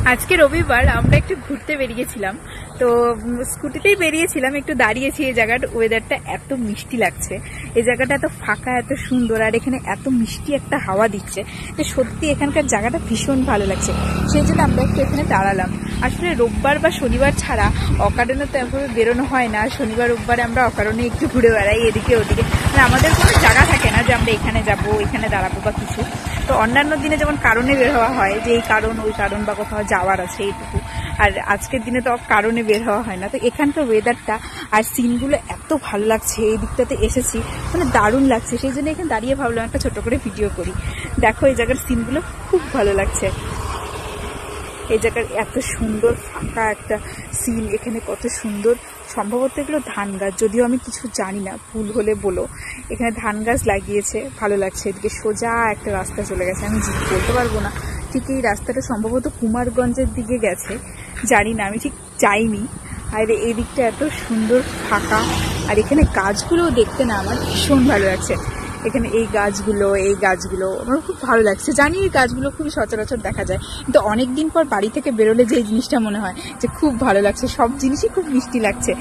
আজকে রবিবার আমরা একটু ঘুরতে বেরিয়েছিলাম। তো স্কুটিতেই বেরিয়েছিলাম, একটু দাঁড়িয়েছি। এই জায়গার ওয়েদারটা এত মিষ্টি লাগছে, এই জায়গাটা এত ফাঁকা, এত সুন্দর, আর এখানে এত মিষ্টি একটা হাওয়া দিচ্ছে যে সত্যি এখানকার জায়গাটা ভীষণ ভালো লাগছে। সেই জন্য আমরা একটু এখানে দাঁড়ালাম। আসলে রোববার বা শনিবার ছাড়া অকারণে তো এভাবে বেরোনো হয় না। শনিবার রোববারে আমরা অকারণে একটু ঘুরে বেড়াই এদিকে ওদিকে, মানে আমাদের কোনো জায়গা থাকে না যে আমরা এখানে যাবো এখানে দাঁড়াবো বা কিছু। তো অন্যান্য দিনে যেমন কারণে বের হওয়া হয়, যে এই কারণ ওই কারণ বা কোথাও যাওয়ার আছে এইটুকু, আর আজকের দিনে তো কারণে বের হওয়া হয় না। তো এখানকার ওয়েদারটা আর সিনগুলো এত ভালো লাগছে, এই দিকটাতে এসেছি মানে দারুণ লাগছে। সেই জন্য এখানে দাঁড়িয়ে ভাবলাম একটা ছোট করে ভিডিও করি। দেখো এই জায়গার সিনগুলো খুব ভালো লাগছে। এই জায়গার এত সুন্দর ফাঁকা একটা সিন, এখানে কত সুন্দর। সম্ভবত এগুলো ধান গাছ, যদিও আমি কিছু জানি না, ভুল হলে বলো। এখানে ধান গাছ লাগিয়েছে, ভালো লাগছে। এদিকে সোজা একটা রাস্তা চলে গেছে, আমি বলতে পারবো না ঠিক এই রাস্তাটা সম্ভবত কুমারগঞ্জের দিকে গেছে, জানি না, আমি ঠিক যাইনি। আর এই দিকটা এত সুন্দর ফাঁকা, আর এখানে গাছগুলোও দেখতে না আমার ভীষণ ভালো লাগছে। এখানে এই গাছগুলো আমার খুব ভালো লাগছে। জানি এই গাছগুলো খুবই সচরাচর দেখা যায়, কিন্তু অনেকদিন পর বাড়ি থেকে বেরোলে যে এই জিনিসটা মনে হয় যে খুব ভালো লাগছে, সব জিনিসই খুব মিষ্টি লাগছে।